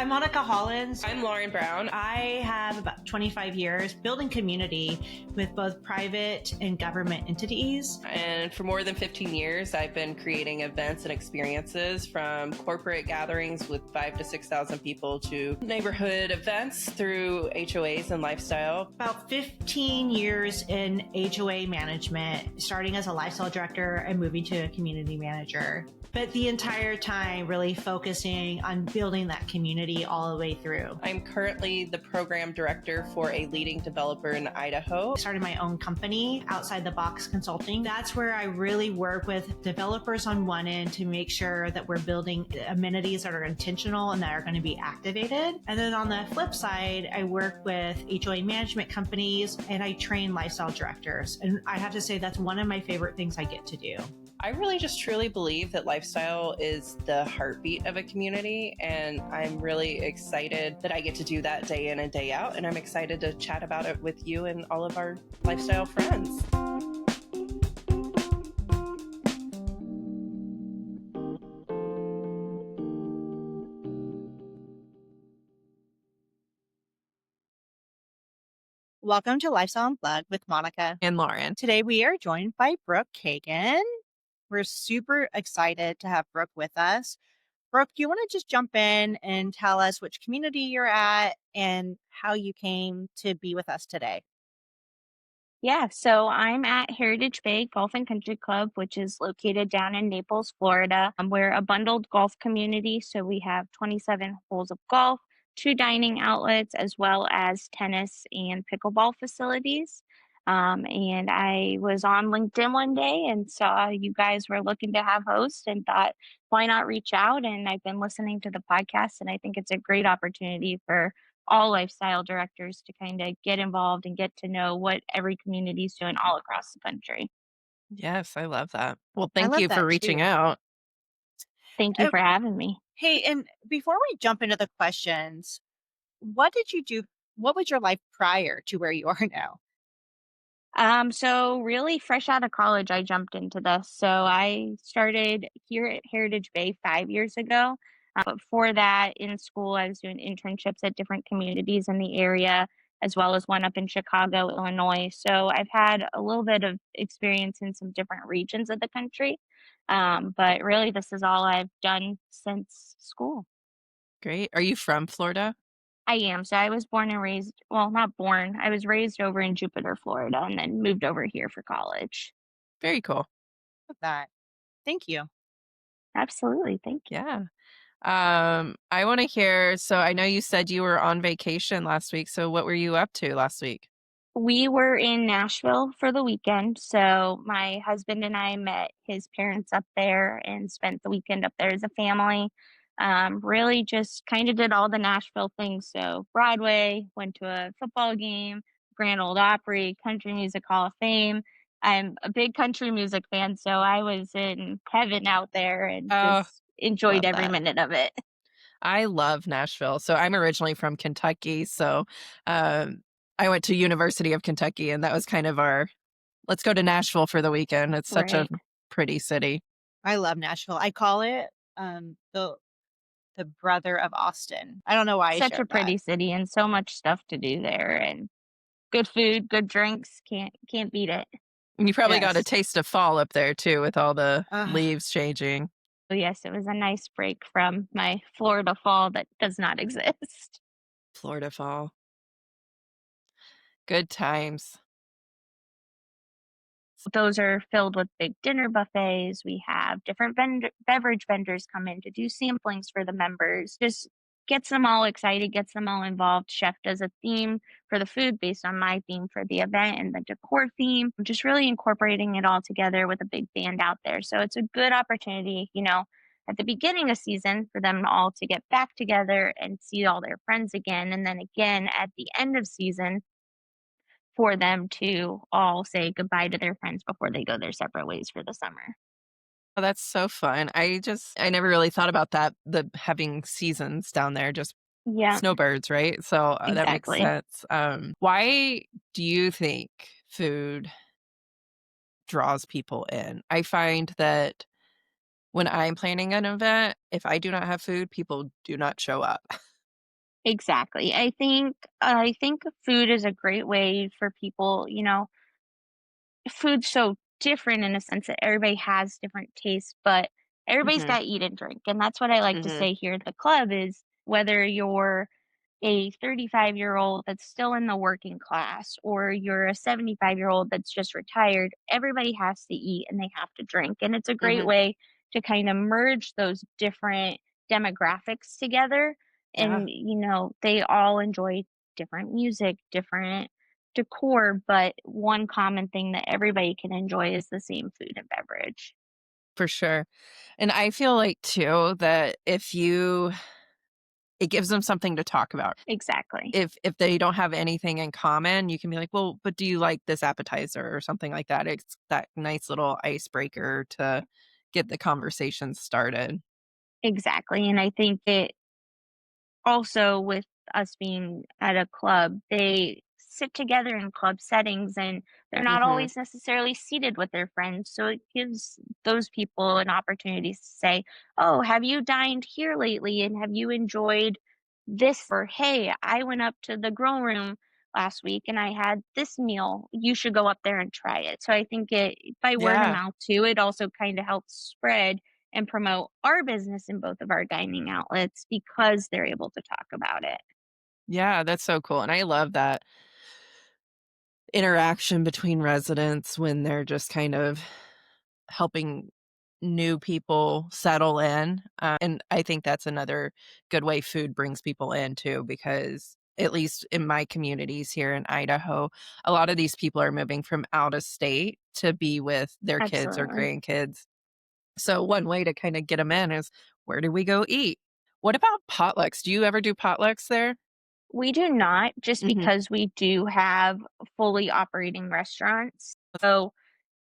I'm Monica Hollins. I'm Lauren Brown. I have about 25 years building community with both private and government entities. And for more than 15 years, I've been creating events and experiences from corporate gatherings with 5,000 to 6,000 people to neighborhood events through HOAs and lifestyle. About 15 years in HOA management, starting as a lifestyle director and moving to a community manager. But the entire time really focusing on building that community all the way through. I'm currently the program director for a leading developer in Idaho. I started my own company, Outside the Box Consulting. That's where I really work with developers on one end to make sure that we're building amenities that are intentional and that are going to be activated. And then on the flip side, I work with HOA management companies and I train lifestyle directors. And I have to say that's one of my favorite things I get to do. I really just truly believe that lifestyle is the heartbeat of a community, and I'm really excited that I get to do that day in and day out, and I'm excited to chat about it with you and all of our lifestyle friends. Welcome to Lifestyle Unplugged with Monica and Lauren. Today we are joined by Brooke Cagan. We're super excited to have Brooke with us. Brooke, do you want to just jump in and tell us which community you're at and how you came to be with us today? Yeah, so I'm at Heritage Bay Golf and Country Club, which is located down in Naples, Florida. We're a bundled golf community, so we have 27 holes of golf, 2 dining outlets, as well as tennis and pickleball facilities. And I was on LinkedIn one day and saw you guys were looking to have hosts and thought, why not reach out? And I've been listening to the podcast, and I think it's a great opportunity for all lifestyle directors to kind of get involved and get to know what every community is doing all across the country. Yes, I love that. Well, I thank love you for that reaching too. out. Thank you for having me. Hey, and before we jump into the questions, what did you do? What was your life prior to where you are now? So really fresh out of college, I jumped into this. So I started here at Heritage Bay 5 years ago. But before that, in school, I was doing internships at different communities in the area, as well as one up in Chicago, Illinois. So I've had a little bit of experience in some different regions of the country. But really, this is all I've done since school. Great. Are you from Florida? I am. So I was born and raised, well, not born. I was raised over in Jupiter, Florida, and then moved over here for college. Very cool. Love that. Thank you. Absolutely. Thank you. Yeah. I want to hear, so I know you said you were on vacation last week. So what were you up to last week? We were in Nashville for the weekend. So my husband and I met his parents up there and spent the weekend up there as a family. Really just kind of did all the Nashville things. So Broadway, went to a football game, Grand Ole Opry, Country Music Hall of Fame. I'm a big country music fan, so I was in heaven out there and just enjoyed every minute of it. I love Nashville. So I'm originally from Kentucky. So I went to University of Kentucky, and that was kind of our, let's go to Nashville for the weekend. It's such a pretty city. I love Nashville. I call it the brother of Austin. I don't know why. Such a pretty city and so much stuff to do there, and good food, good drinks. Can't beat it. And you probably got a taste of fall up there too, with all the leaves changing. So yes, it was a nice break from my Florida fall that does not exist. Florida fall. Good times. Those are filled with big dinner buffets. We have different beverage vendors come in to do samplings for the members. Just gets them all excited, gets them all involved. Chef does a theme for the food based on my theme for the event and the decor theme. Just really incorporating it all together with a big band out there. So it's a good opportunity, at the beginning of season for them all to get back together and see all their friends again. And then again at the end of season for them to all say goodbye to their friends before they go their separate ways for the summer. Oh, that's so fun. I never really thought about that, the having seasons down there, just snowbirds, right? So that makes sense. Why do you think food draws people in? I find that when I'm planning an event, if I do not have food, people do not show up. Exactly. I think food is a great way for people, food's so different in a sense that everybody has different tastes, but everybody's Mhm. got to eat and drink. And that's what I like to Mhm. say here at the club is whether you're a 35-year-old that's still in the working class or you're a 75-year-old that's just retired, everybody has to eat and they have to drink. And it's a great Mhm. way to kind of merge those different demographics together. Yeah, And, they all enjoy different music, different decor, but one common thing that everybody can enjoy is the same food and beverage. for sure. And I feel like too that it gives them something to talk about. Exactly. If they don't have anything in common, you can be like, "Well, but do you like this appetizer?" or something like that. It's that nice little icebreaker to get the conversation started. Exactly. And I think it also with us being at a club, they sit together in club settings and they're not Mhm. always necessarily seated with their friends. So it gives those people an opportunity to say, "Oh, have you dined here lately? And have you enjoyed this?" Or, "Hey, I went up to the grill room last week and I had this meal. You should go up there and try it." So I think by word of Yeah. mouth too, it also kind of helps spread and promote our business in both of our dining outlets because they're able to talk about it. Yeah, that's so cool, and I love that interaction between residents when they're just kind of helping new people settle in, and I think that's another good way food brings people in too, because at least in my communities here in Idaho, a lot of these people are moving from out of state to be with their kids or Absolutely. grandkids. So one way to kinda get them in is, where do we go eat? What about potlucks? Do you ever do potlucks there? We do not, just Mhm, because we do have fully operating restaurants. So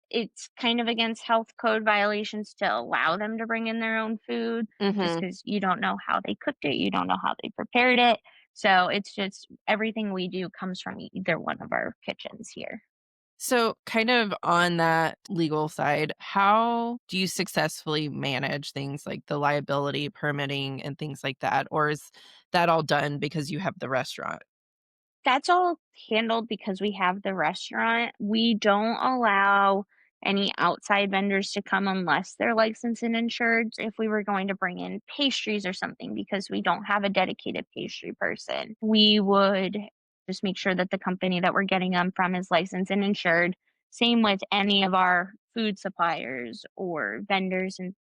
it's kind of against health code violations to allow them to bring in their own food just mhm. because you don't know how they cooked it, you don't know how they prepared it. So it's just everything we do comes from either one of our kitchens here. So, kind of on that legal side, how do you successfully manage things like the liability, permitting, and things like that? Or is that all done because you have the restaurant? That's all handled because we have the restaurant. We don't allow any outside vendors to come unless they're licensed and insured. If we were going to bring in pastries or something because we don't have a dedicated pastry person, we would just make sure that the company that we're getting them from is licensed and insured. Same with any of our food suppliers or vendors and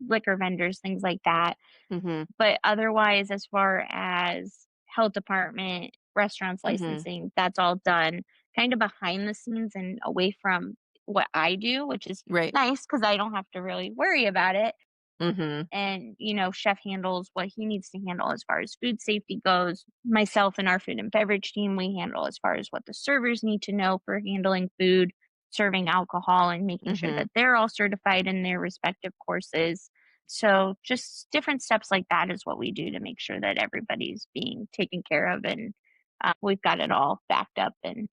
liquor vendors, things like that. Mhm, But otherwise, as far as health department, restaurants mhm. licensing, that's all done kind of behind the scenes and away from what I do, which is Right. nice because I don't have to really worry about it. Mhm, And, chef handles what he needs to handle as far as food safety goes. Myself and our food and beverage team, we handle as far as what the servers need to know for handling food, serving alcohol, and making sure mhm. that they're all certified in their respective courses. So, just different steps like that is what we do to make sure that everybody's being taken care of and we've got it all backed up and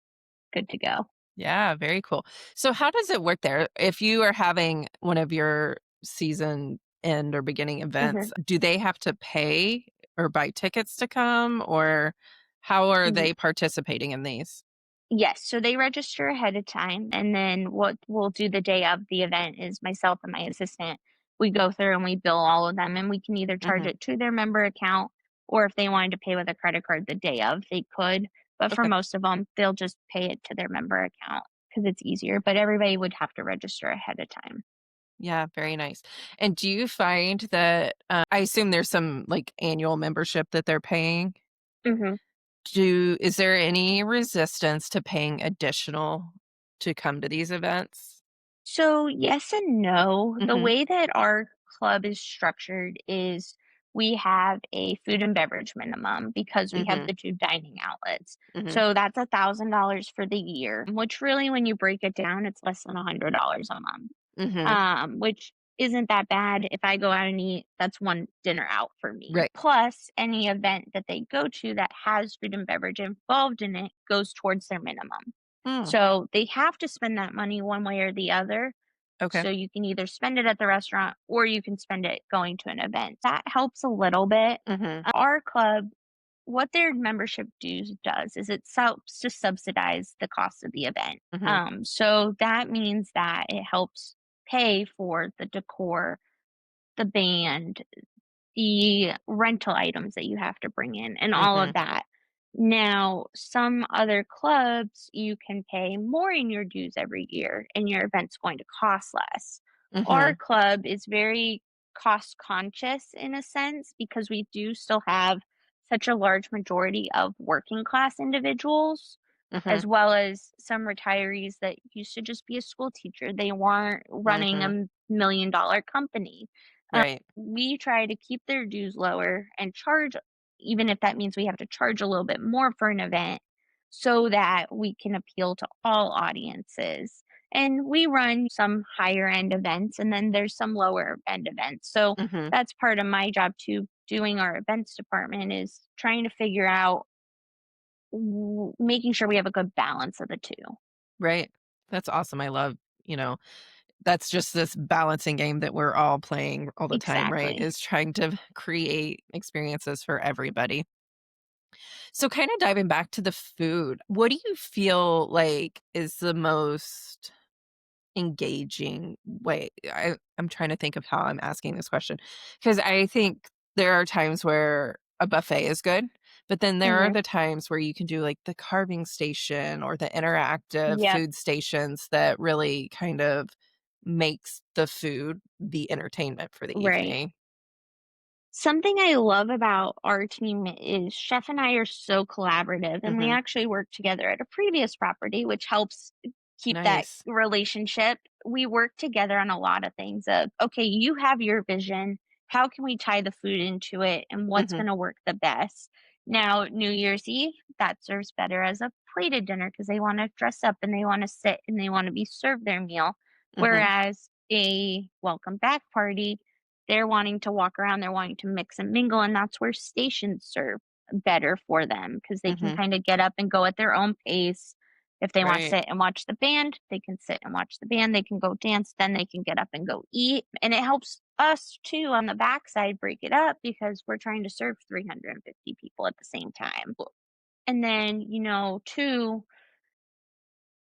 good to go. Yeah, very cool. So, how does it work there? If you are having one of your season end or beginning events, do they have to pay or buy tickets to come? Or how are Mhm. they participating in these? Yes, so they register ahead of time, and then what we'll do the day of the event is myself and my assistant, we go through and we bill all of them, and we can either charge Mhm. it to their member account, or if they wanted to pay with a credit card the day of, they could. But for Okay. most of them, they'll just pay it to their member account because it's easier. But everybody would have to register ahead of time. Yeah, very nice. And do you find that I assume there's some like annual membership that they're paying? Mhm. Is there any resistance to paying additional to come to these events? So, yes and no. The Mhm. way that our club is structured is we have a food and beverage minimum because we have Mhm. the two dining outlets. Mhm. So that's $1,000 for the year, which really, when you break it down, it's less than $100 a month. Mhm. Which isn't that bad. If I go out and eat, that's one dinner out for me. Right. Plus, any event that they go to that has food and beverage involved in it goes towards their minimum. Mm, So they have to spend that money one way or the other. okay. So you can either spend it at the restaurant or you can spend it going to an event. That helps a little bit. Mhm. Our club what their membership dues does is it helps to subsidize the cost of the event. Mhm. So that means that it helps pay for the decor, the band, the rental items that you have to bring in and all of Mhm. that. Now, some other clubs, you can pay more in your dues every year and your event's going to cost less. Our Mhm. club is very cost conscious in a sense because we do still have such a large majority of working class individuals, Mhm. as well as some retirees that used to just be a school teacher. They weren't running Mhm. $1 million company. Right. We try to keep their dues lower and charge, even if that means we have to charge a little bit more for an event, so that we can appeal to all audiences. And we run some higher end events and then there's some lower end events. So Mhm. that's part of my job too, doing our events department is trying to figure out making sure we have a good balance of the two. Right. That's awesome. I love, you know, that's just this balancing game that we're all playing all the time, right? Exactly. Is trying to create experiences for everybody. So kind of diving back to the food, what do you feel like is the most engaging way? I'm trying to think of how I'm asking this question because I think there are times where a buffet is good, but then there are Hmm. the times where you can do like the carving station or the interactive Yep. food stations that really kind of makes the food the entertainment for the Right. evening. Something I love about our team is Chef and I are so collaborative, and we Mhm. actually worked together at a previous property, which helps keep that Nice. relationship. We work together on a lot of things of, okay, you have your vision. How can we tie the food into it and what's Mhm. going to work the best? Now, New Year's Eve, that serves better as a plated dinner because they want to dress up and they want to sit and they want to be served their meal. Mhm. Whereas a welcome back party, they're wanting to walk around, they're wanting to mix and mingle, and that's where stations serve better for them because they can Mhm. kinda get up and go at their own pace. If they wanna Right. sit and watch the band, they can sit and watch the band, they can go dance, then they can get up and go eat, and it helps us too on the backside break it up because we're trying to serve 350 people at the same time. And then, too,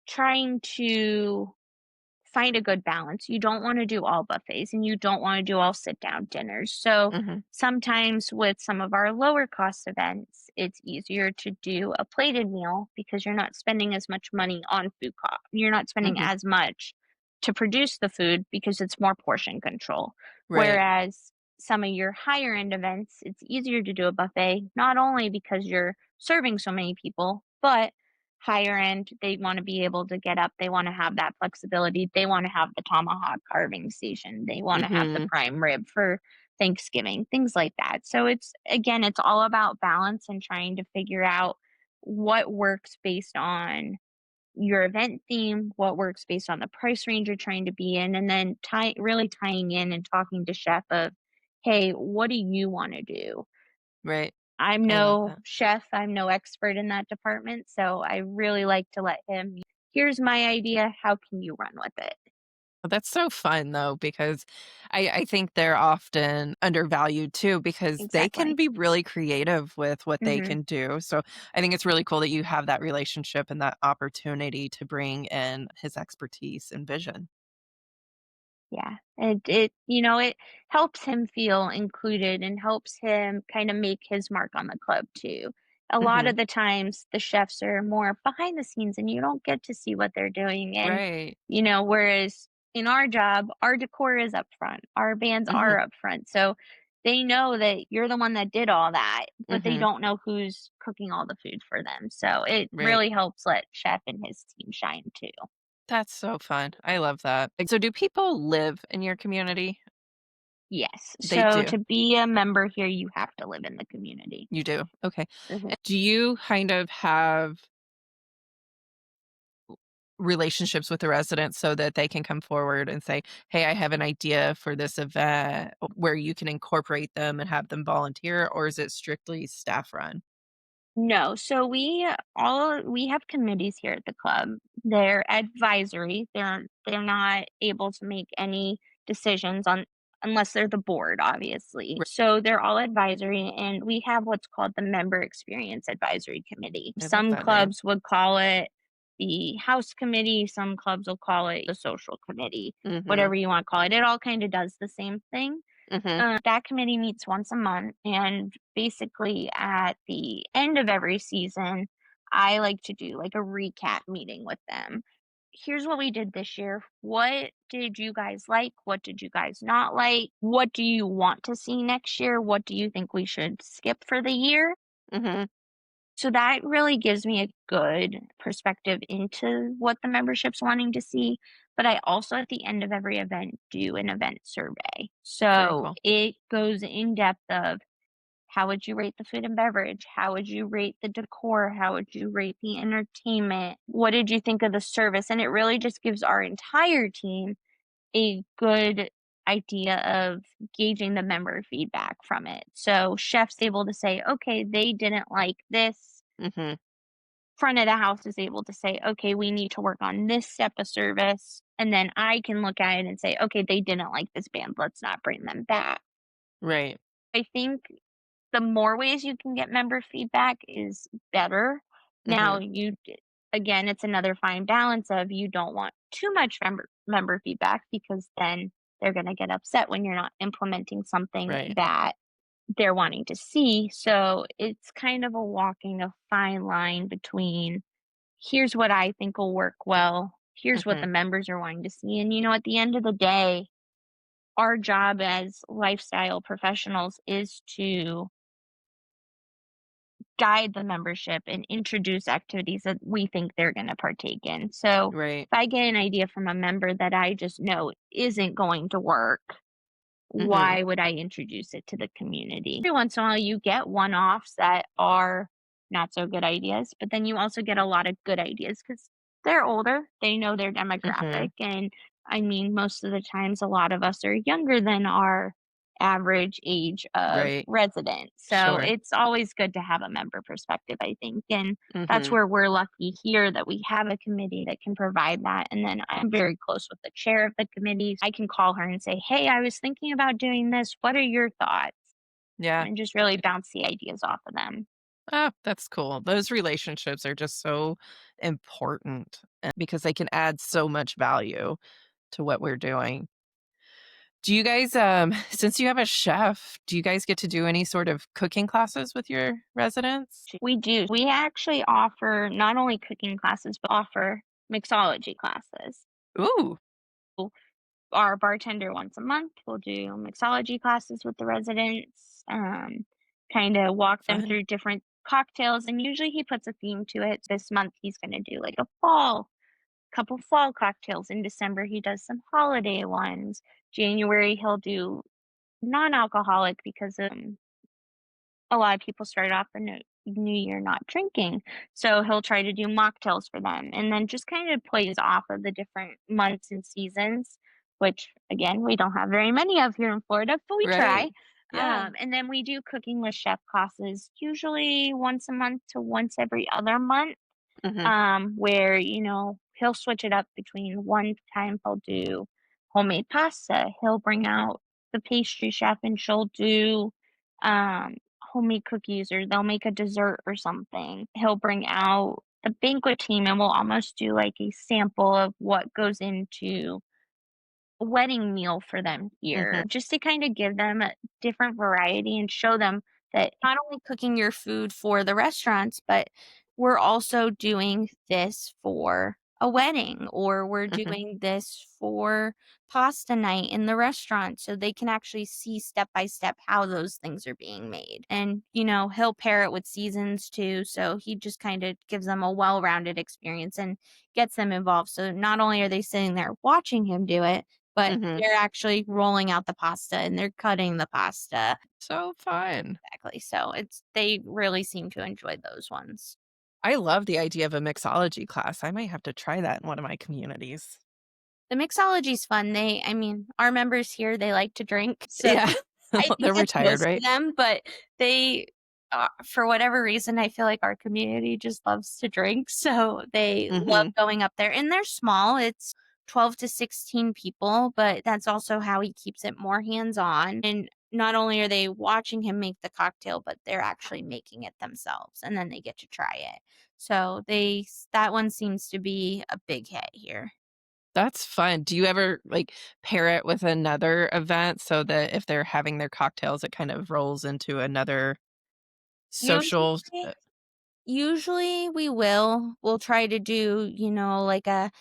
trying to find a good balance. You don't want to do all buffets and you don't want to do all sit down dinners. So Mhm. sometimes with some of our lower cost events, it's easier to do a plated meal because you're not spending as much money on food cost. You're not spending Mhm. as much to produce the food because it's more portion control. Right. Whereas some of your higher end events, it's easier to do a buffet, not only because you're serving so many people, but higher end, they wanna be able to get up, they wanna have that flexibility, they wanna have the tomahawk carving station, they wanna have the Mhm. prime rib for Thanksgiving, things like that. So it's again, it's all about balance and trying to figure out what works based on your event theme, what works based on the price range you're trying to be in, and then really tying in and talking to chef of, "Hey, what do you wanna do?" Right. I'm I love no that. chef, I'm no expert in that department, so I really like to let him, "Here's my idea, how can you run with it?" Well, that's so fun though, because I think they're often undervalued too, because they can Exactly. be really creative with what they Mhm. can do. So I think it's really cool that you have that relationship and that opportunity to bring in his expertise and vision. Yeah, it helps him feel included and helps him kinda make his mark on the club too. A lot Hmm. of the times, the chefs are more behind the scenes and you don't get to see what they're doing, and, Right. whereas in our job, our decor is up front, our bands Hmm. are up front, so they know that you're the one that did all that, but they Hmm. don't know who's cooking all the food for them, so it Right. really helps let Chef and his team shine too. That's so fun. I love that. Like, so do people live in your community? Yes. They So do. to be a member here, you have to live in the community. You do. Okay. Mhm. And do you kind of have relationships with the residents so that they can come forward and say, "Hey, I have an idea for this event," where you can incorporate them and have them volunteer, or is it strictly staff run? No, so we have committees here at the club. They're advisory. They're not able to make any decisions on unless they're the board, obviously. So they're all advisory, and we have what's called the Member Experience Advisory Committee. Some clubs would call it the House Committee, some clubs will call it the Social Committee, whatever you want to call it. It all kind of does the same thing. That committee meets once a month, and basically at the end of every season, I like to do like a recap meeting with them. Here's what we did this year. What did you guys like? What did you guys not like? What do you want to see next year? What do you think we should skip for the year? So that really gives me a good perspective into what the membership's wanting to see. But I also, at the end of every event, do an event survey. So it goes in depth of how would you rate the food and beverage? How would you rate the decor? How would you rate the entertainment? What did you think of the service? And it really just gives our entire team a good idea of gauging the member feedback from it. So chef's able to say, okay, they didn't like this. Front of the house is able to say, okay, we need to work on this step of service. And then I can look at it and say, okay, they didn't like this band. Let's not bring them back. Right. I think the more ways you can get member feedback is better. Now, again, it's another fine balance of you don't want too much member feedback, because then they're going to get upset when you're not implementing something that they're wanting to see. So it's kind of a walking a fine line between here's what I think will work well, here's what the members are wanting to see. And, at the end of the day, our job as lifestyle professionals is to guide the membership and introduce activities that we think they're going to partake in. So if I get an idea from a member that I just know isn't going to work, why would I introduce it to the community? Every once in a while, you get one-offs that are not so good ideas, but then you also get a lot of good ideas because they're older, they know their demographic, and I mean, most of the times, a lot of us are younger than our average age of resident. So it's always good to have a member perspective, I think. And that's where we're lucky here that we have a committee that can provide that. And then I'm very close with the chair of the committee. I can call her and say, hey, I was thinking about doing this. What are your thoughts? Yeah. And just really bounce the ideas off of them. Oh, that's cool. Those relationships are just so important because they can add so much value to what we're doing. Do you guys, since you have a chef, do you guys get to do any sort of cooking classes with your residents? We do. We actually offer not only cooking classes, but offer mixology classes. Ooh. Our bartender once a month will do mixology classes with the residents, kind of walk them through different cocktails. And usually he puts a theme to it. This month he's going to do like a couple fall cocktails. In December he does some holiday ones. January he'll do non-alcoholic because a lot of people start off the new year not drinking. So he'll try to do mocktails for them, and then just kind of plays off of the different months and seasons, which again, we don't have very many of here in Florida, but we try. Yeah. And then we do cooking with chef classes, usually once a month to once every other month, where, he'll switch it up between one time he'll do homemade pasta. He'll bring out the pastry chef and she'll do homemade cookies, or they'll make a dessert or something. He'll bring out the banquet team and we'll almost do like a sample of what goes into a wedding meal for them here, just to kind of give them a different variety and show them that not only cooking your food for the restaurants, but we're also doing this for a wedding, or we're doing this for pasta night in the restaurant, so they can actually see step by step how those things are being made. And, he'll pair it with seasons too. So he just kind of gives them a well-rounded experience and gets them involved. So not only are they sitting there watching him do it, but they're actually rolling out the pasta and they're cutting the pasta. So fun. Exactly. So they really seem to enjoy those ones. I love the idea of a mixology class. I might have to try that in one of my communities. The mixology's fun. Our members here, they like to drink. So yeah. They're retired, right? Them, but they, for whatever reason, I feel like our community just loves to drink. So they love going up there, and they're small. It's 12 to 16 people, but that's also how he keeps it more hands-on. And not only are they watching him make the cocktail, but they're actually making it themselves, and then they get to try it. So that one seems to be a big hit here. That's fun. Do you ever, like, pair it with another event so that if they're having their cocktails, it kind of rolls into another social Usually usually we'll try to do, like a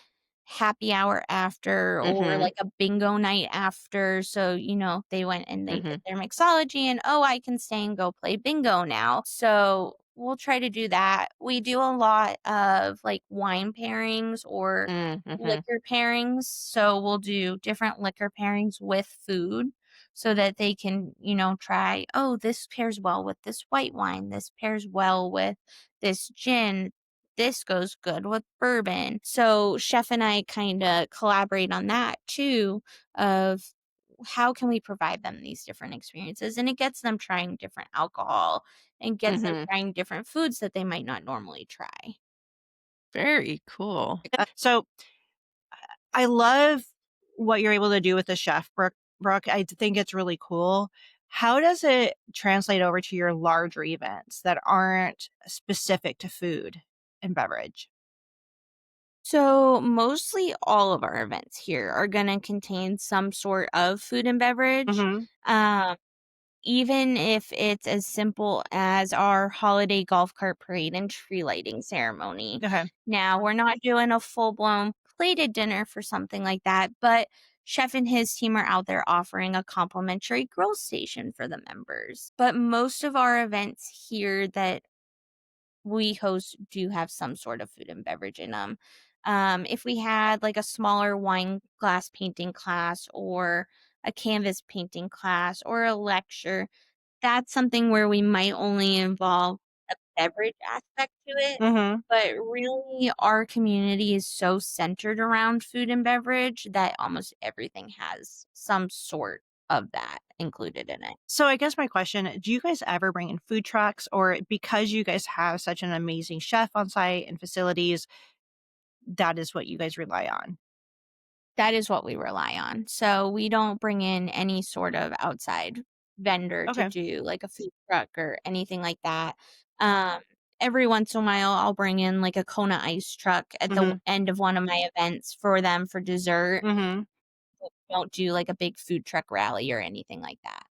happy hour after or Mhm, like a bingo night after. So, they went and they did mhm, their mixology and, oh, I can stay and go play bingo now. So we'll try to do that. We do a lot of like wine pairings or mhm, liquor pairings. So we'll do different liquor pairings with food so that they can, try, oh, this pairs well with this white wine. This pairs well with this gin, this goes good with bourbon. So Chef and I kind of collaborate on that too of how can we provide them these different experiences, and it gets them trying different alcohol and gets them mhm. trying different foods that they might not normally try. Very cool. So I love what you're able to do with the chef, Brooke. Brooke, I think it's really cool. How does it translate over to your larger events that aren't specific to food and beverage? So mostly all of our events here are going to contain some sort of food and beverage. Hmm. Um, Even if it's as simple as our holiday golf cart parade and tree lighting ceremony. Okay. Now, we're not doing a full blown plated dinner for something like that, but Chef and his team are out there offering a complimentary grill station for the members. But most of our events here that we host do have some sort of food and beverage in them. If we had like a smaller wine glass painting class or a canvas painting class or a lecture, that's something where we might only involve a beverage aspect to it. Hmm. But really, our community is so centered around food and beverage that almost everything has some sort of that included in it. So I guess my question, do you guys ever bring in food trucks, or because you guys have such an amazing chef on site and facilities, that is what you guys rely on? That is what we rely on. So we don't bring in any sort of outside vendor to Okay. do like a food truck or anything like that. Um, every once in a while, I'll bring in like a Kona ice truck at the Hmm. end of one of my events for them for dessert. Hmm. But we don't do like a big food truck rally or anything like that.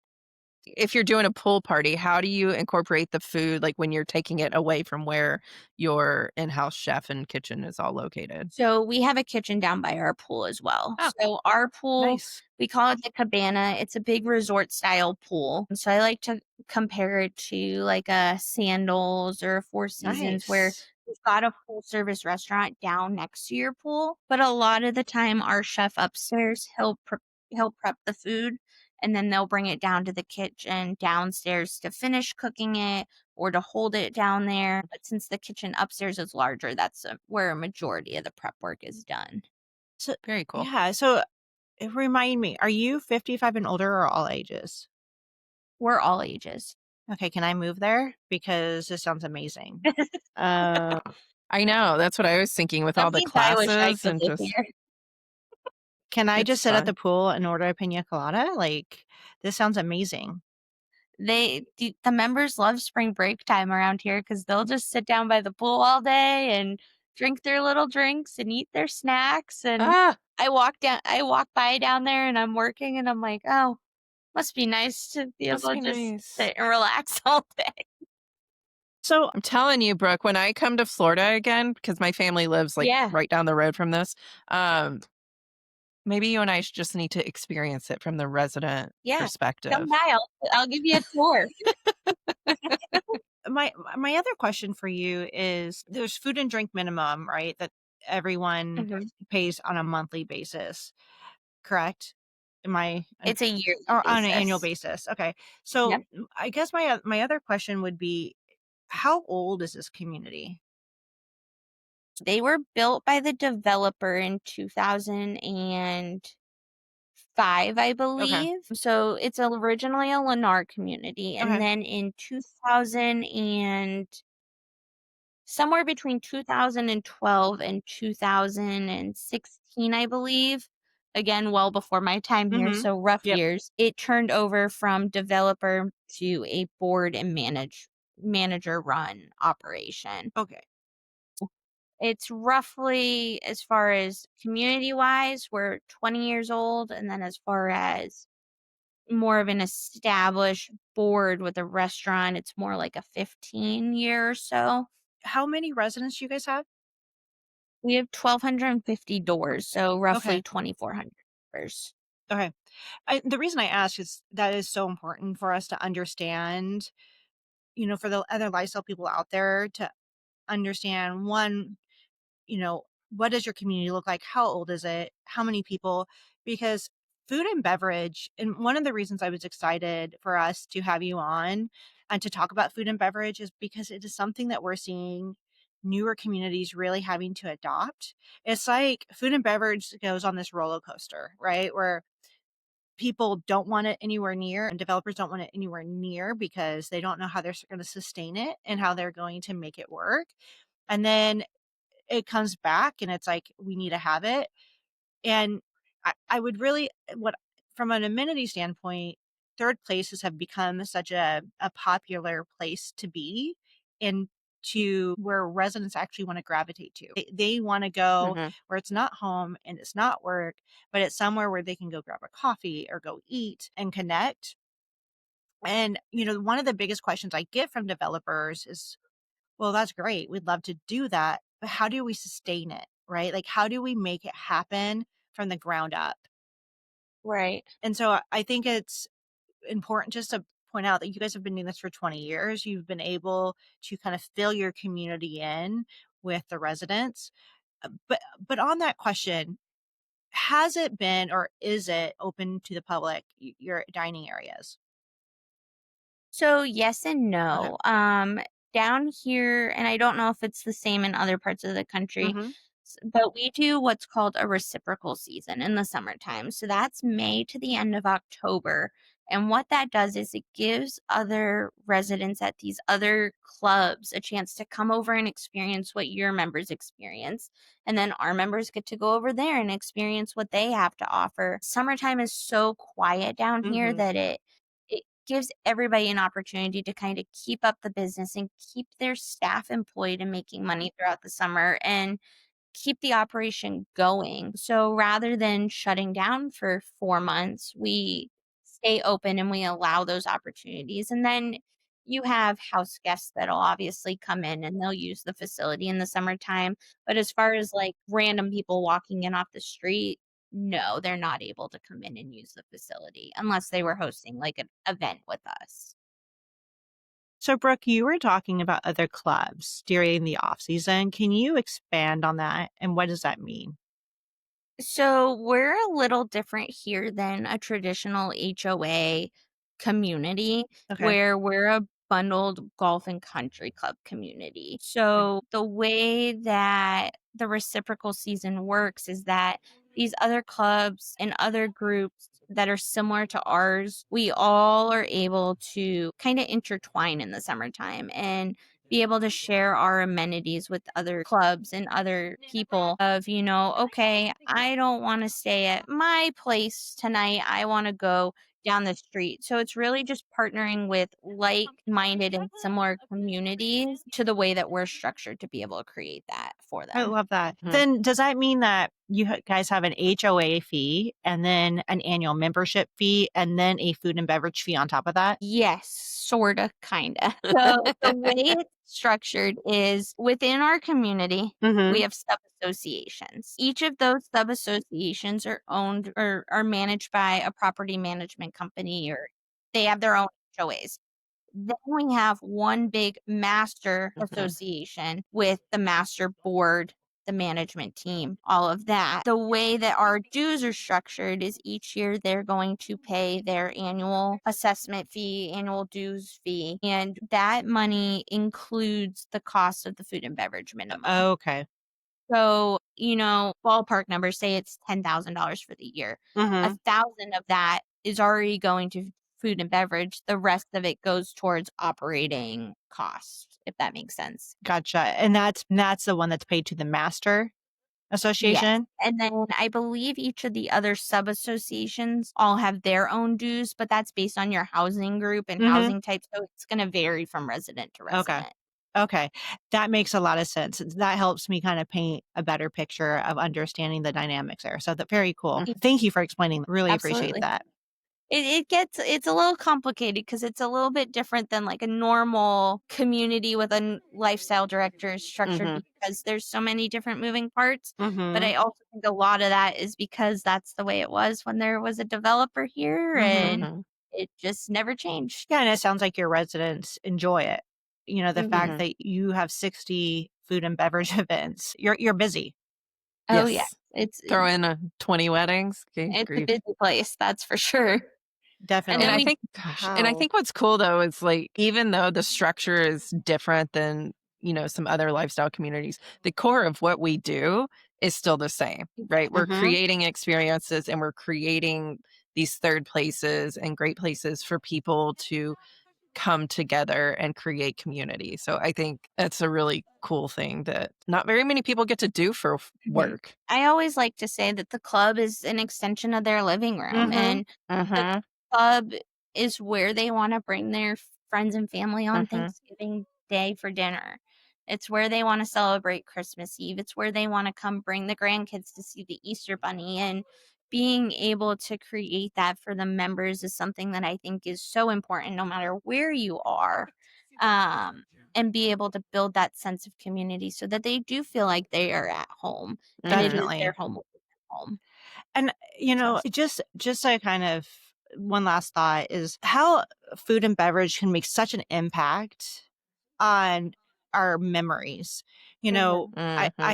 If you're doing a pool party, how do you incorporate the food, like, when you're taking it away from where your in-house chef and kitchen is all located? So we have a kitchen down by our pool as well. Oh, So our pool, nice. we call it the cabana. It's a big resort style pool. So I like to compare it to like a Sandals or a Four Seasons where Nice. you've got a full service restaurant down next to your pool. But a lot of the time our chef upstairs, he'll prep the food and then they'll bring it down to the kitchen downstairs to finish cooking it or to hold it down there. But since the kitchen upstairs is larger, that's where a majority of the prep work is done. So Very cool. yeah, so remind me, are you 55 and older or all ages? We're all ages. Okay, can I move there? Because this sounds amazing. Uh, I know, that's what I was thinking with all the Sometimes I wish I classes could and live just here. can I it's just sit at fun. the pool and order a pina colada? Like, this sounds amazing. The members love spring break time around here because they'll just sit down by the pool all day and drink their little drinks and eat their snacks. And Ah, I walk by down there and I'm working and I'm like, oh, must be nice to be able must to be just nice. sit and relax all day. So, I'm telling you, Brooke, when I come to Florida again, because my family lives, like, Yeah. right down the road from this, um, maybe you and I just need to experience it from the resident Yeah. Come perspective. by. I'll give you a tour. my other question for you is there's food and drink minimum, right? That everyone Mhm. pays on a monthly basis, correct? Am I It's a yearly or on an annual basis. basis? Okay. Yep. So I guess my other question would be, how old is this community? They were built by the developer in 2005, I Okay. believe. So it's originally a Lennar community. And Okay. then in 2000 somewhere between 2012 and 2016, I believe. Again, well before my time here, Mm-hmm. so rough Yep. years. It turned over from developer to a board and manager run operation. Okay. It's roughly, as far as community wise, we're 20 years old. And then as far as more of an established board with a restaurant, it's more like a 15-year or so. How many residents do you guys have? We have 1,250 doors, so roughly Okay. 2,400 doors. Okay. The reason I ask is that is so important for us to understand, for the other lifestyle people out there to understand one, what does your community look like? How old is it? How many people? Because food and beverage, and one of the reasons I was excited for us to have you on and to talk about food and beverage is because it is something that we're seeing newer communities really having to adopt. It's like food and beverage goes on this roller coaster, right? Where people don't want it anywhere near and developers don't want it anywhere near because they don't know how they're going to sustain it and how they're going to make it work. And then it comes back and it's like, we need to have it. And I would really, what from an amenity standpoint, third places have become such a popular place to be and to where residents actually want to gravitate to. They want to go Mm-hmm. where it's not home and it's not work, but it's somewhere where they can go grab a coffee or go eat and connect. And, one of the biggest questions I get from developers is, well, that's great. We'd love to do that. But how do we sustain it? Right? Like, how do we make it happen from the ground up? Right. And so I think it's important just to point out that you guys have been doing this for 20 years. You've been able to kind of fill your community in with the residents. But on that question, has it been or is it open to the public, your dining areas? So yes and Okay. no. Down here, and I don't know if it's the same in other parts of the country, Mm-hmm. but we do what's called a reciprocal season in the summertime. So that's May to the end of October. And what that does is it gives other residents at these other clubs a chance to come over and experience what your members experience. And then our members get to go over there and experience what they have to offer. Summertime is so quiet down here Mm-hmm. that it gives everybody an opportunity to kind of keep up the business and keep their staff employed and making money throughout the summer and keep the operation going. So rather than shutting down for 4 months, we stay open and we allow those opportunities. And then you have house guests that'll obviously come in and they'll use the facility in the summertime. But as far as like random people walking in off the street, no, they're not able to come in and use the facility unless they were hosting like an event with us. So, Brooke, you were talking about other clubs during the off season. Can you expand on that? And what does that mean? So we're a little different here than a traditional HOA community Okay. where we're a bundled golf and country club community. So the way that the reciprocal season works is that these other clubs and other groups that are similar to ours, we all are able to kind of intertwine in the summertime and be able to share our amenities with other clubs and other people of, okay, I don't want to stay at my place tonight. I want to go down the street. So it's really just partnering with like-minded and similar communities to the way that we're structured to be able to create that for I them. love that. Mhm. Then does that mean that you guys have an HOA fee and then an annual membership fee and then a food and beverage fee on top of that? Yes, sorta, kinda. So the way it's structured is within our community, Mm-hmm. we have sub-associations. Each of those sub-associations are owned or are managed by a property management company, or they have their own HOAs. Then we have one big master association with the master board, the management team, all of that. The way that our dues are structured is each year they're going to pay their annual assessment fee, annual dues fee, and that money includes the cost of the food and beverage minimum. Okay. So, ballpark numbers say it's $10,000 for the year. Mm-hmm. 1,000 of that is already going to food and beverage. The rest of it goes towards operating costs if that makes sense. Gotcha. And that's the one that's paid to the master Yes. association? And then I believe each of the other sub-associations all have their own dues, but that's based on your housing group and Mhm. housing type, so it's gonna vary from resident to Okay. resident. Okay. That makes a lot of sense. That helps me kind of paint a better picture of understanding the dynamics there. So that's very cool. Thank you for explaining. Really appreciate Absolutely. that. It's a little complicated because it's a little bit different than like a normal community with a lifestyle director is structured because there's so many different moving parts. But I also think a lot of that is because that's the way it was when there was a developer here and it just never changed. Yeah, and it sounds like your residents enjoy it. You know, the fact that you have 60 food and beverage events. You're busy. Oh yeah, Yes. Throw in 20 weddings. Okay, it's a grief. busy place, that's for sure. And Definitely. then And I we think, gosh, and I think what's cool though is like, even though the structure is different than, some other lifestyle communities, the core of what we do is still the same, right? We're creating experiences and we're creating these third places and great places for people to come together and create community. So I think that's a really cool thing that not very many people get to do for work. I always like to say that the club is an extension of their living room, and the Mm-hmm. club is where they wanna bring their friends and family on Mm-hmm. Thanksgiving Day for dinner. It's where they wanna celebrate Christmas Eve. It's where they wanna come bring the grandkids to see the Easter Bunny, and being able to create that for the members is something that I think is so important no matter where you are, um, and be able to build that sense of community so that they do feel like they are at home and it is their Definitely. home away from home. And, So just I kind of one last thought is how food and beverage can make such an impact on our memories. You know, Mm-hmm. I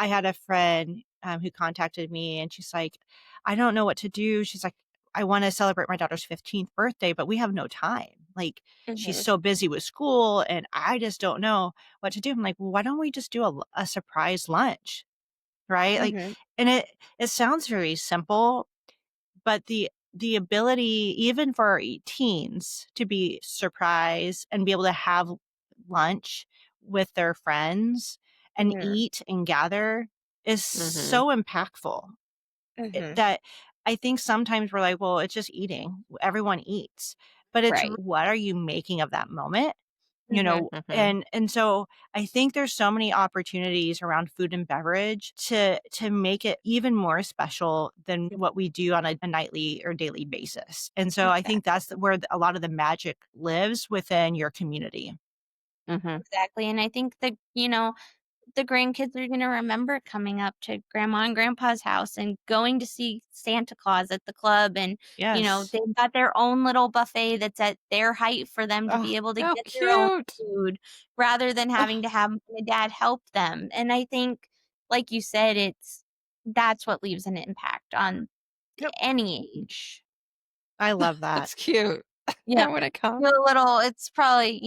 had a friend who contacted me and she's like, I don't know what to do. She's like, I want to celebrate my daughter's 15th birthday, but we have no time. Like she's Mhm, so busy with school and I just don't know what to do. I'm like, well, why don't we just do a surprise lunch? Right. Like, mhm, and it sounds very simple, but the ability even for our teens to be surprised and be able to have lunch with their friends and mhm, eat and gather is Mm-hmm. so impactful mhm. that I think sometimes we're like, well, it's just eating. Everyone eats. But it's Right. what are you making of that moment? You Mhm, know, Mm-hmm. and so I think there's so many opportunities around food and beverage to make it even more special than what we do on a nightly or daily basis. And so I think exactly, that's where a lot of the magic lives within your community. Mm-hmm. exactly, and I think that, the grandkids are gonna remember coming up to grandma and grandpa's house and going to see Santa Claus at the club and, Yes. they've got their own little buffet that's at their height for them to Oh, be able to Oh, get their own cute. food rather than having oh, to have mom and dad help them, and I think, like you said, that's what leaves an impact on yep. any age. I love that. That's cute. Yeah. I want to come. It's probably,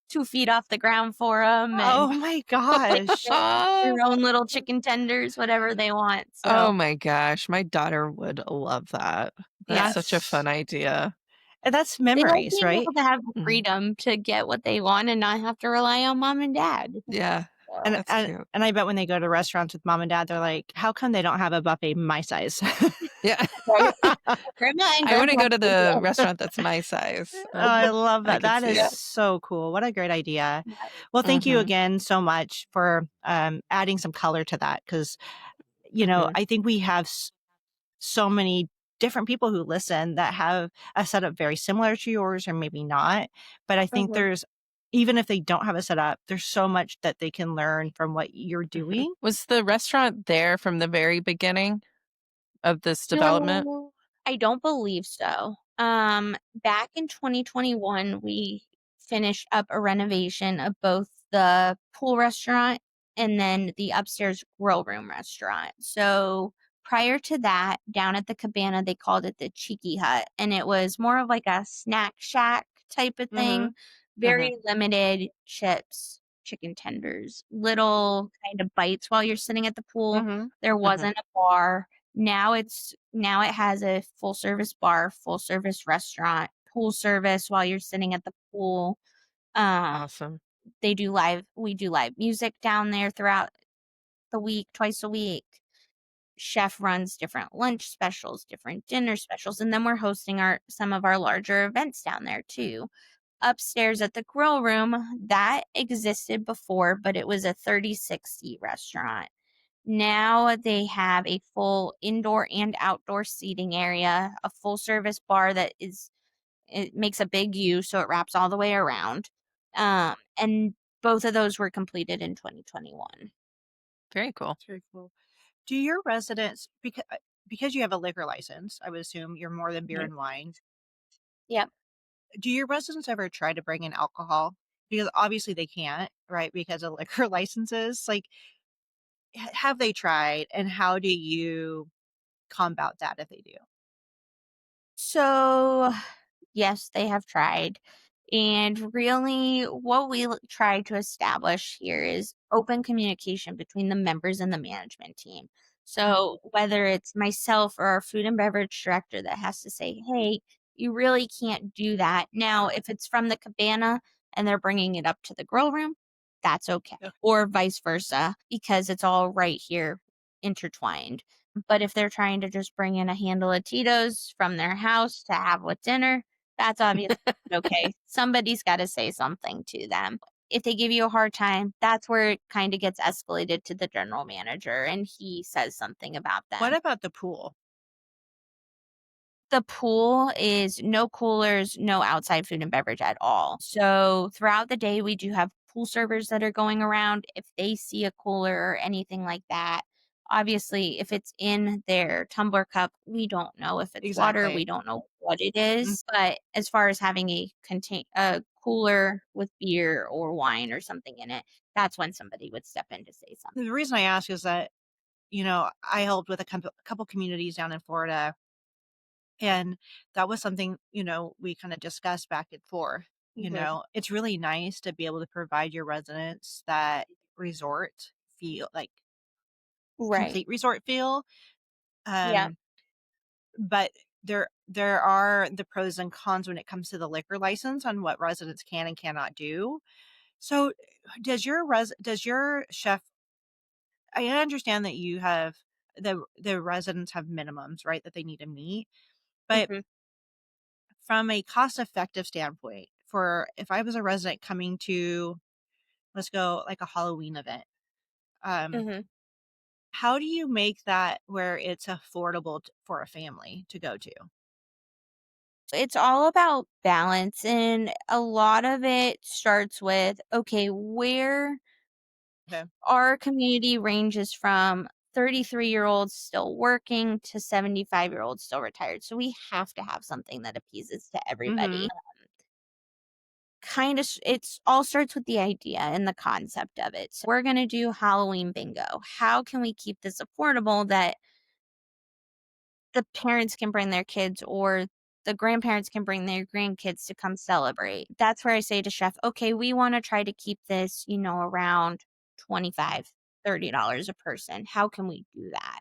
2 feet off the ground for them, and Oh my they gosh. get their own little chicken tenders, whatever they want, Oh so my gosh, my daughter would love that. That's such a Yes. fun idea. And that's they like memories, being right? able to have the Mhm. freedom to get what they want and not have to rely on mom and dad. Yeah, So And that's cute. I bet when they go to restaurants with mom and dad, they're like, "How come they don't have a buffet my size?" Yeah. right? Grandma and I wanna grandpa go to say the yes. restaurant that's my size. Oh, I love I that. could That see is it. so cool. What a great idea. Yeah. Well, thank you Mhm, again so much for adding some color to that because, mhm, I think we have so many different people who listen that have a setup very similar to yours or maybe not. But I think Mhm. even if they don't have a setup, there's so much that they can learn from what you're mhm. doing. Was the restaurant there from the very beginning of this development? No, I don't believe so. Back in 2021, we finished up a renovation of both the pool restaurant and then the upstairs grill room restaurant. So prior to that, down at the cabana, they called it the Cheeky Hut, and it was more of like a snack shack type of Mm-hmm. thing. Very limited chips, chicken tenders, little kind of bites while you're sitting at the pool. Mm-hmm. There Mhm. wasn't a bar. Now it has a full service bar, full service restaurant, pool service while you're sitting at the pool. Um, Awesome. we do live music down there throughout the week, twice a week. Chef runs different lunch specials, different dinner specials, and then we're hosting some of our larger events down there too. Upstairs at the grill room, that existed before, but it was a 36-seat restaurant. Now they have a full indoor and outdoor seating area, a full service bar it makes a big U, so it wraps all the way around. And both of those were completed in 2021. Very cool. That's very cool. Do your residents, because you have a liquor license, I would assume you're more than beer and wine. Yep. Do your residents ever try to bring in alcohol? Because obviously they can't, right? Because of liquor licenses. Like, have they tried, and how do you combat that if they do? So, yes, they have tried. And really, what we try to establish here is open communication between the members and the management team. So, whether it's myself or our food and beverage director that has to say, hey, you really can't do that. Now, if it's from the cabana and they're bringing it up to the grill room, that's okay. Yeah. Or vice versa, because it's all right here intertwined. But if they're trying to just bring in a handle of Tito's from their house to have with dinner, that's obviously okay. Somebody's got to say something to them. If they give you a hard time, that's where it kind of gets escalated to the general manager and he says something about them. What about the pool? The pool is no coolers, no outside food and beverage at all. So throughout the day, we do have pool servers that are going around. If they see a cooler or anything like that, obviously, if it's in their tumbler cup, we don't know if it's water. We Exactly. don't know what it is. But as far as having a cooler with beer or wine or something in it, that's when somebody would step in to say something. The reason I ask is that, I helped with a couple communities down in Florida, and that was something, we kind of discussed back and forth. It's really nice to be able to provide your residents that resort feel, like Right. complete resort feel. Yeah. Um, but there are the pros and cons when it comes to the liquor license on what residents can and cannot do. So does your chef, I understand that you have the residents have minimums, right, that they need to meet. But hmm from a cost effective standpoint, for if I was a resident coming to, let's go like a Halloween event, um, hmm how do you make that where it's affordable for a family to go to? It's all about balance, and a lot of it starts with, okay, where Okay. our community ranges from 33-year-olds still working to 75-year-olds still retired. So we have to have something that appeases to everybody. Mhm. It's all starts with the idea and the concept of it. So we're going to do Halloween bingo. How can we keep this affordable that the parents can bring their kids or the grandparents can bring their grandkids to come celebrate? That's where I say to chef, okay, we want to try to keep this, around $25-$30 a person. How can we do that?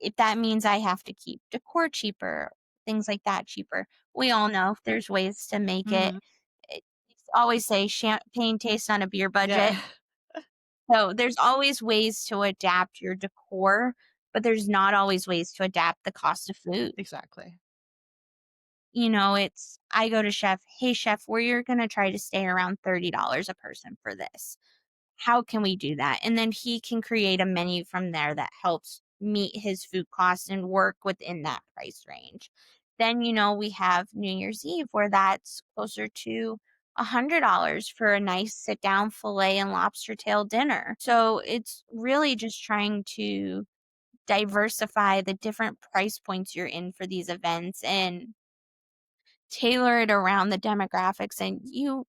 If that means I have to keep decor cheaper, things like that cheaper, we all know there's ways to make it. Mhm. It- always say champagne tastes on a beer budget. Yeah. So there's always ways to adapt your decor, but there's not always ways to adapt the cost of food. Exactly. I go to chef, hey chef, we're going to try to stay around $30 a person for this. How can we do that? And then he can create a menu from there that helps meet his food costs and work within that price range. Then, we have New Year's Eve where that's closer to $100 for a nice sit down filet and lobster tail dinner. So it's really just trying to diversify the different price points you're in for these events and tailor it around the demographics, and you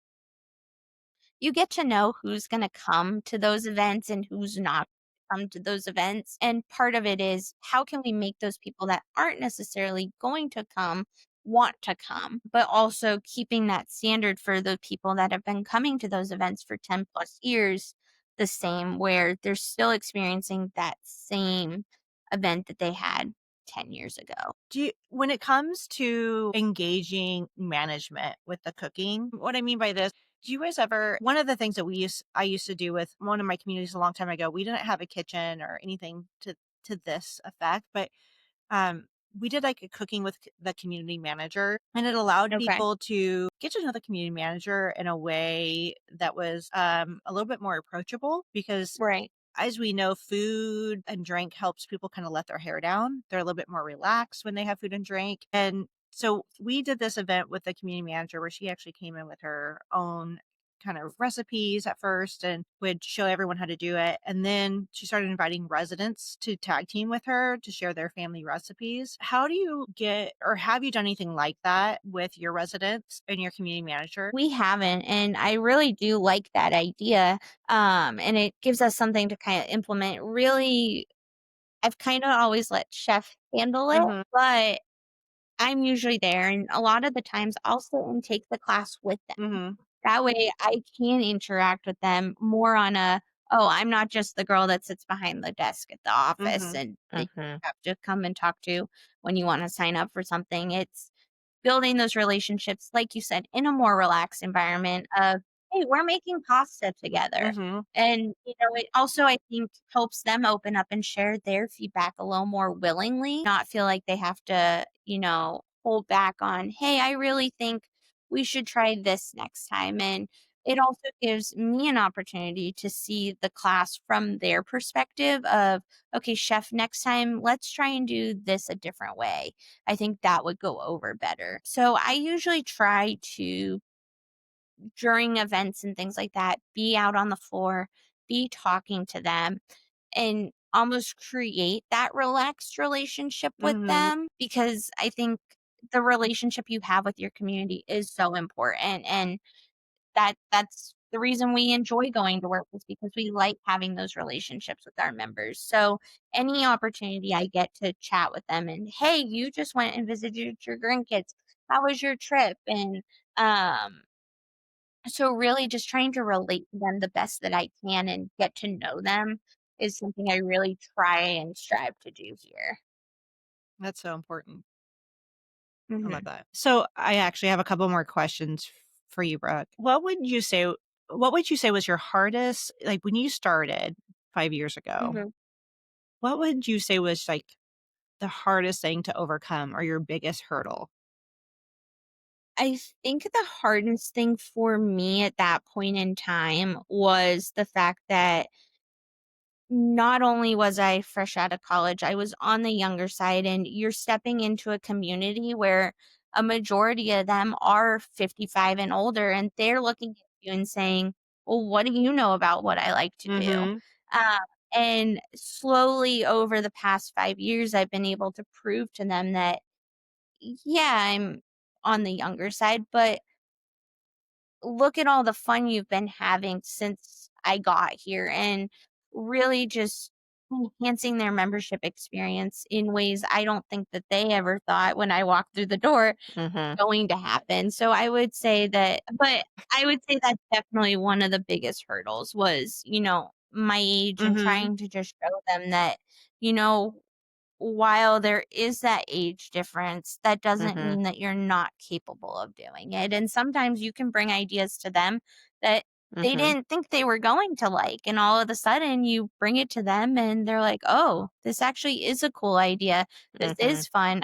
get to know who's going to come to those events and who's not come to those events. And part of it is, how can we make those people that aren't necessarily going to come want to come, but also keeping that standard for the people that have been coming to those events for 10 plus years the same, where they're still experiencing that same event that they had 10 years ago. When it comes to engaging management with the cooking, what I mean by this, Do you guys ever, one of the things that I used to do with one of my communities a long time ago, we didn't have a kitchen or anything to this effect, but um, we did like a cooking with the community manager, and it allowed Okay. people to get to know the community manager in a way that was a little bit more approachable, because Right. as we know, food and drink helps people kind of let their hair down. They're a little bit more relaxed when they have food and drink. And so we did this event with the community manager where she actually came in with her own kind of recipes at first and would show everyone how to do it. And then she started inviting residents to tag team with her to share their family recipes. How do you get, or have you done anything like that with your residents and your community manager? We haven't, and I really do like that idea. And it gives us something to kind of implement. Really, I've kind of always let chef handle it, Mm-hmm. but I'm usually there, and a lot of the times I'll sit and take the class with them. Mm-hmm. That way I can interact with them more on a, oh, I'm not just the girl that sits behind the desk at the office Mm-hmm. and that you Mhm. have to come and talk to when you want to sign up for something. It's building those relationships, like you said, in a more relaxed environment of, hey, we're making pasta together. Mm-hmm. And, it also, I think, helps them open up and share their feedback a little more willingly, not feel like they have to, hold back on, hey, I really think we should try this next time. And it also gives me an opportunity to see the class from their perspective of, okay, chef, next time, let's try and do this a different way. I think that would go over better. So I usually try to, during events and things like that, be out on the floor, be talking to them, and almost create that relaxed relationship with Mm-hmm. them, because I think the relationship you have with your community is so important. And that's the reason we enjoy going to work, is because we like having those relationships with our members. So any opportunity I get to chat with them and, hey, you just went and visited your grandkids. How was your trip? And um so really just trying to relate to them the best that I can and get to know them is something I really try and strive to do here. That's so important. I love Hmm. that. So I actually have a couple more questions for you, Brooke. What would you say was your hardest, like when you started 5 years ago, Hmm. what would you say was like the hardest thing to overcome or your biggest hurdle? I think the hardest thing for me at that point in time was the fact that not only was I fresh out of college, I was on the younger side, and you're stepping into a community where a majority of them are 55 and older, and they're looking at you and saying, well, what do you know about what I like to do? Mhm. Um, and slowly over the past 5 years, I've been able to prove to them that, yeah, I'm on the younger side, but look at all the fun you've been having since I got here, and really just enhancing their membership experience in ways I don't think that they ever thought when I walked through the door Mhm. going to happen. So I would say that, but I would say that's definitely one of the biggest hurdles was, my age, and Mhm. trying to just show them that, you know, while there is that age difference, that doesn't Mhm. mean that you're not capable of doing it. And sometimes you can bring ideas to them that they Mhm. didn't think they were going to like. And all of a sudden, you bring it to them and they're like, oh, this actually is a cool idea. This Mhm. is fun.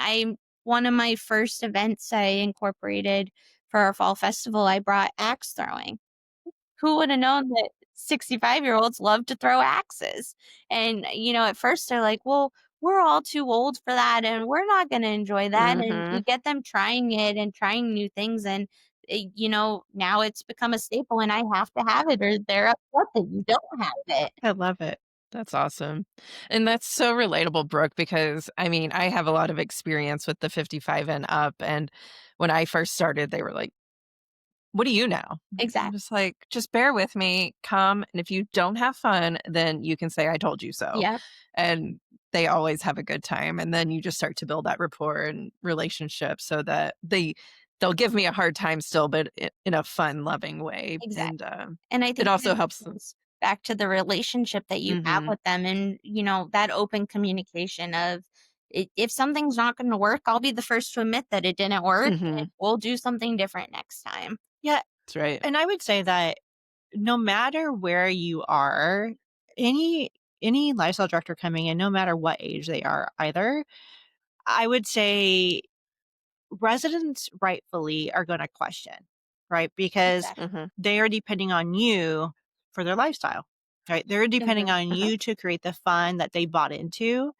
One of my first events I incorporated for our fall festival, I brought axe throwing. Who would have known that 65-year-olds love to throw axes? And, at first they're like, well, we're all too old for that and we're not going to enjoy that. And you Mhm. get them trying it and trying new things. And, now it's become a staple and I have to have it, or they're upset that you don't have it. I love it. That's awesome. And that's so relatable, Brooke, because I mean, I have a lot of experience with the 55 and up. And when I first started, they were like, what do you know? I'm Exactly. just like, just bear with me, come. And if you don't have fun, then you can say, I told you so. Yep. And they always have a good time. And then you just start to build that rapport and relationship so that they'll give me a hard time still, but in a fun, loving way. Exactly. And And I it think also that helps them. goes back to the relationship that you have Hmm. with them, and, that open communication of, if something's not going to work, I'll be the first to admit that it didn't work and Hmm. we'll do something different next time. Yeah. That's right. And I would say that no matter where you are, any lifestyle director coming in, no matter what age they are either, I would say residents rightfully are going to question, right? Because Exactly. they are depending on you for their lifestyle, right? They're depending on you to create the fun that they bought into.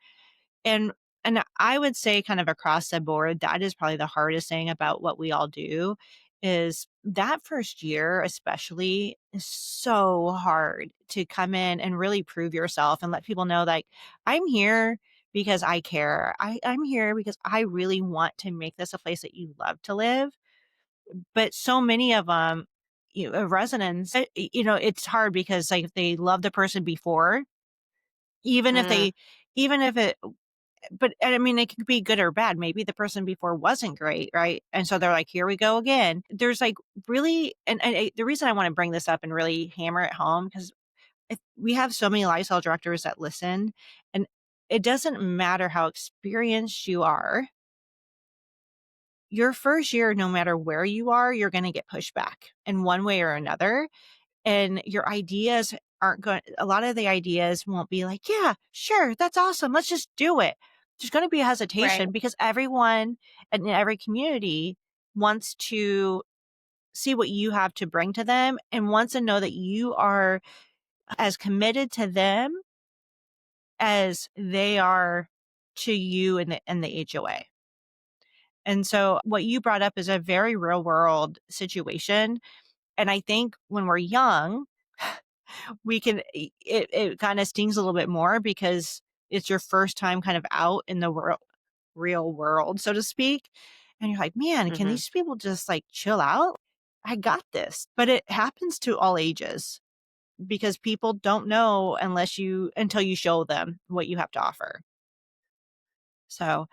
And I would say kind of across the board, that is probably the hardest thing about what we all do is that first year especially is so hard to come in and really prove yourself and let people know like I'm here because I care. I'm here because I really want to make this a place that you love to live. But so many of them, residents, it's hard because like if they love the person before, even if they, even if it but and I mean, it could be good or bad. Maybe the person before wasn't great, right? And so they're like, "Here we go again." There's like really, the reason I want to bring this up and really hammer it home because we have so many lifestyle directors that listen, and it doesn't matter how experienced you are. Your first year, no matter where you are, you're going to get pushed back in one way or another, and your ideas aren't going a lot of the ideas won't be like, "Yeah, sure, that's awesome. Let's just do it." There's going to be a Right. hesitation because everyone in every community wants to see what you have to bring to them and wants to know that you are as committed to them as they are to you and the HOA. And so what you brought up is a very real world situation. And I think when we're young, we can it kind of stings a little bit more because it's your first time kind of out in the real world, so to speak. And you're like, man, can these people just like chill out? I got this. But it happens to all ages because people don't know until you show them what you have to offer. So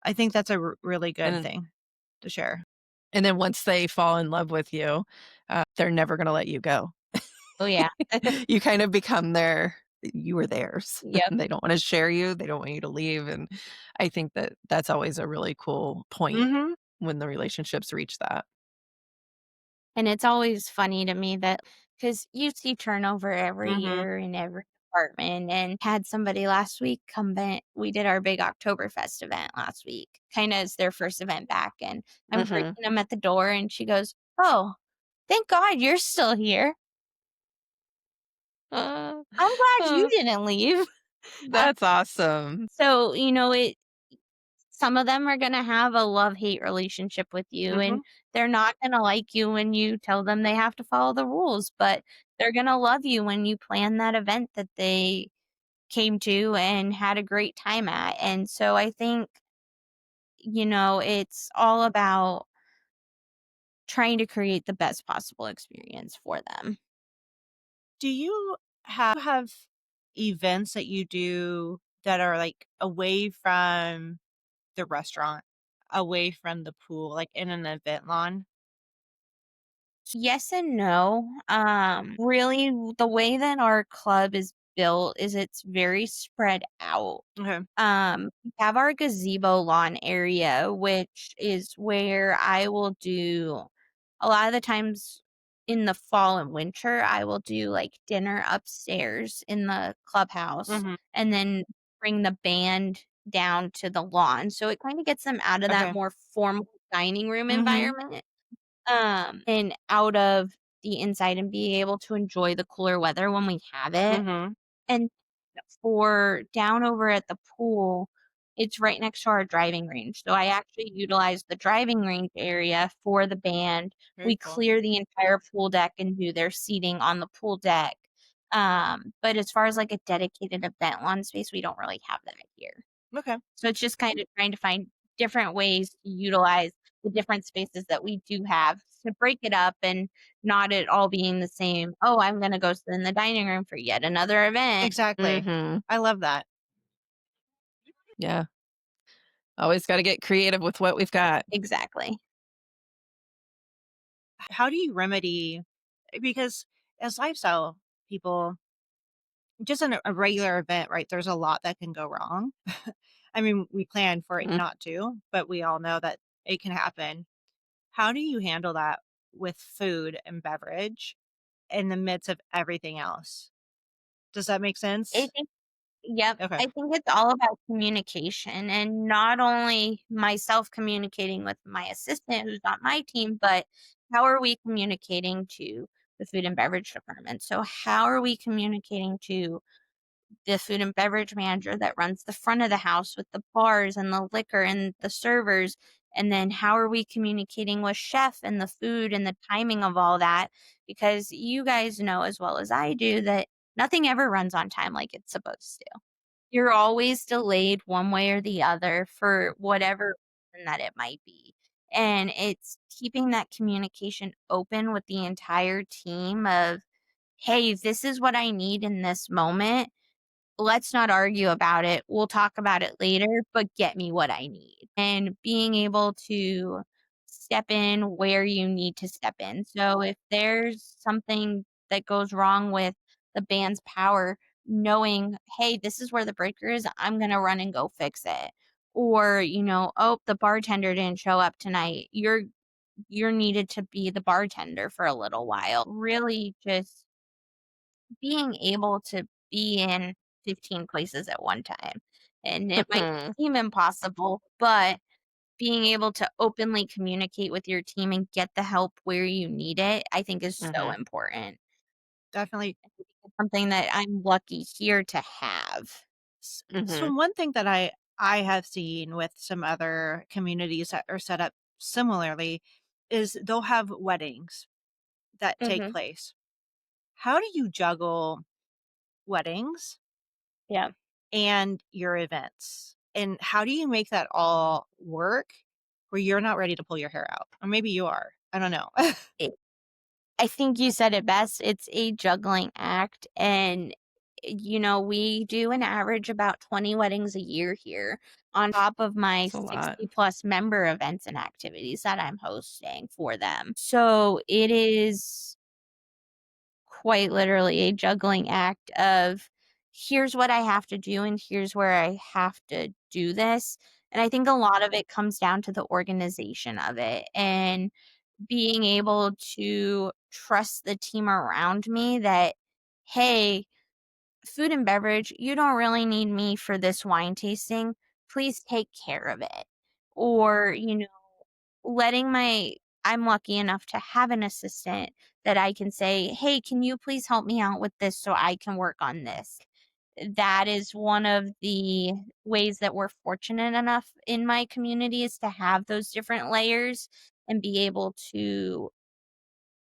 I think that's a really good And thing to share. and then once they fall in love with you, they're never going to let you go. Oh, yeah. You kind of become you were theirs. Yep. They don't want to share you. They don't want you to leave. And I think that that's always a really cool point Mm-hmm. when the relationships reach that. And it's always funny to me that because you see turnover every Mm-hmm. year in every department, and had somebody last week come back. We did our big Oktoberfest event last week, kind of as their first event back. And I'm greeting them at the door, and she goes, "Oh, thank God you're still here. Uh, I'm glad you uh, didn't leave." that's awesome. So, some of them are going to have a love-hate relationship with you, Mm-hmm. and they're not going to like you when you tell them they have to follow the rules, but they're going to love you when you plan that event that they came to and had a great time at. And so I think, it's all about trying to create the best possible experience for them. Do you have events that you do that are like away from the restaurant, away from the pool, like in an event lawn? Yes and no. Really, the way that our club is built is it's very spread out. Okay. We have our gazebo lawn area, which is where I will do a lot of the times in the fall and winter, I will do like dinner upstairs in the clubhouse Mm-hmm. and then bring the band down to the lawn. So it kind of gets them out of that Okay. more formal dining room Mm-hmm. environment, and out of the inside and be able to enjoy the cooler weather when we have it. Mm-hmm. And for down over at the pool, it's right next to our driving range. So I actually utilize the driving range area for the band. Very We cool. clear the entire pool deck and do their seating on the pool deck. But as far as like a dedicated event lawn space, we don't really have that here. Okay. So it's just kind of trying to find different ways to utilize the different spaces that we do have to break it up and not it all being the same. Oh, I'm going to go sit in the dining room for yet another event. Exactly. I love that. Yeah. Always got to get creative with what we've got. Exactly. How do you remedy because as lifestyle people, just in a regular event, right? There's a lot that can go wrong. I mean, we plan for it Mm. not to, but we all know that it can happen. How do you handle that with food and beverage in the midst of everything else. Does that make I sense? think Yep. Okay. I think it's all about communication, and not only myself communicating with my assistant who's on my team, but how are we communicating to the food and beverage department? So how are we communicating to the food and beverage manager that runs the front of the house with the bars and the liquor and the servers? And then how are we communicating with chef and the food and the timing of all that? Because you guys know as well as I do that nothing ever runs on time like it's supposed to. You're always delayed one way or the other for whatever reason that it might be. And it's keeping that communication open with the entire team of, hey, this is what I need in this moment. Let's not argue about it. We'll talk about it later, but get me what I need. And being able to step in where you need to step in. So if there's something that goes wrong with the band's power, knowing, hey, this is where the breaker is, I'm going to run and go fix it. Or, oh, the bartender didn't show up tonight. You're needed to be the bartender for a little while. Really just being able to be in 15 places at one time. And it might seem impossible, but being able to openly communicate with your team and get the help where you need it, I think is so important. Definitely. It's something that I'm lucky here to have. So one thing that I have seen with some other communities that are set up similarly is they'll have weddings that take Mhm. place. How do you juggle weddings Yeah. and your events? And how do you make that all work where you're not ready to pull your hair out? Or maybe you are. I don't know. It I think you said it best. It's a juggling act. And, we do an average about 20 weddings a year here on top of my It's a lot. 60 plus member events and activities that I'm hosting for them. So it is quite literally a juggling act of here's what I have to do and here's where I have to do this. And I think a lot of it comes down to the organization of it and being able to trust the team around me that, hey, food and beverage, you don't really need me for this wine tasting. Please take care of it. Or, letting I'm lucky enough to have an assistant that I can say, hey, can you please help me out with this so I can work on this? That is one of the ways that we're fortunate enough in my community is to have those different layers and be able to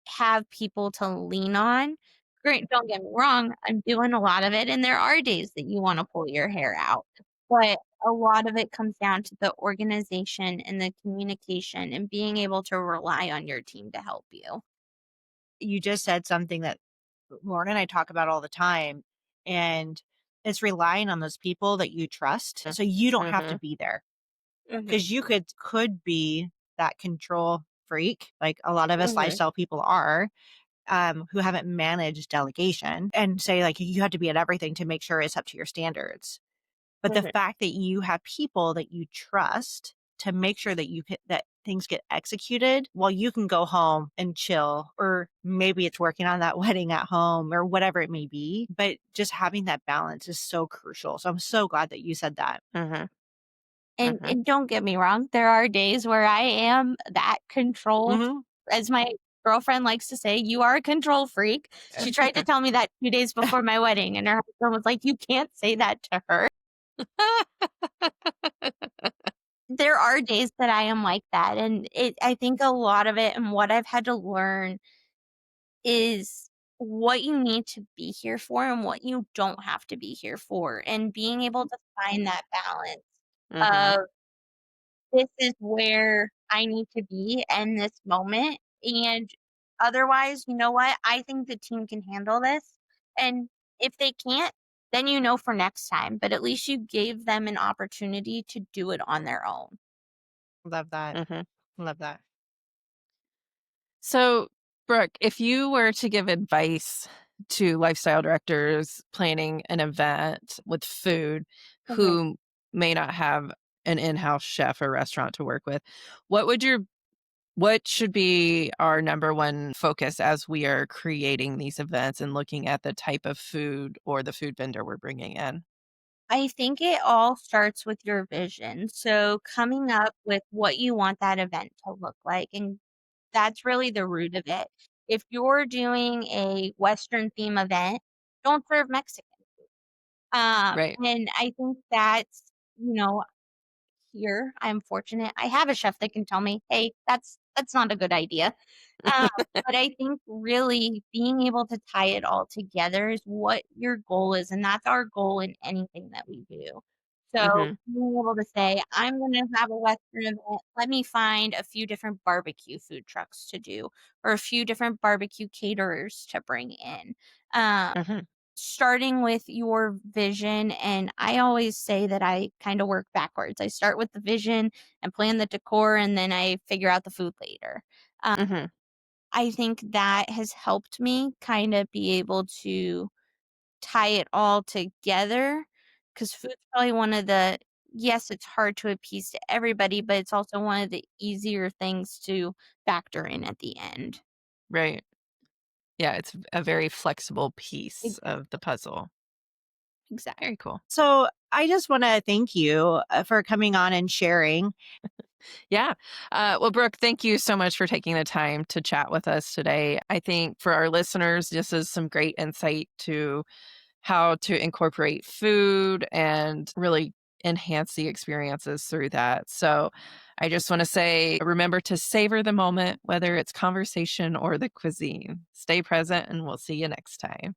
have people to lean on. Great, don't get me wrong, I'm doing a lot of it, and there are days that you wanna pull your hair out, but a lot of it comes down to the organization and the communication and being able to rely on your team to help you. You just said something that Lauren and I talk about all the time. And it's relying on those people that you trust. So you don't have to be there. Mhm, Because you could be that control freak, like a lot of us mhm, lifestyle people are, who haven't managed delegation and say like you have to be at everything to make sure it's up to your standards. But the mhm, fact that you have people that you trust to make sure that that things get executed while you can go home and chill, or maybe it's working on that wedding at home or whatever it may be. But just having that balance is so crucial. So I'm so glad that you said that. and don't get me wrong, there are days where I am that control Hmm. as my girlfriend likes to say, "You are a control freak." She tried to tell me that 2 days before my wedding, and her husband was like, "You can't say that to her." There are days that I am like that, and I think a lot of it and what I've had to learn is what you need to be here for and what you don't have to be here for, and being able to find that balance of this is where I need to be in this moment, and otherwise, you know what? I think the team can handle this, and if they can't, then for next time, but at least you gave them an opportunity to do it on their own. Love that. Love that. So, Brooke, if you were to give advice to lifestyle directors planning an event with food Mhm. who may not have an in-house chef or restaurant to work with, what would your What should be our number one focus as we are creating these events and looking at the type of food or the food vendor we're bringing in? I think it all starts with your vision. So coming up with what you want that event to look like, and that's really the root of it. If you're doing a Western theme event, don't serve Mexican. Right. And I think that's, you know, here I'm fortunate. I have a chef that can tell me, "Hey, that's not a good idea." Um, but I think really being able to tie it all together is what your goal is, and that's our goal in anything that we do. So Hmm. being able to say, "I'm gonna have a Western event, let me find a few different barbecue food trucks to do, or a few different barbecue caterers to bring in." Um Hmm. Starting with your vision, and I always say that I kinda work backwards. I start with the vision and plan the decor, and then I figure out the food later. Hmm. I think that has helped me kinda be able to tie it all together, because food's probably one of the yes, it's hard to appease to everybody, but it's also one of the easier things to factor in at the end. Right. Yeah, it's a very flexible piece Exactly, of the puzzle. exactly. Very cool. So I just want to thank you for coming on and sharing. Yeah. Well, Brooke, thank you so much for taking the time to chat with us today. I think for our listeners, this is some great insight to how to incorporate food and really enhance the experiences through that. So I just want to say remember to savor the moment, whether it's conversation or the cuisine. Stay present, and we'll see you next time.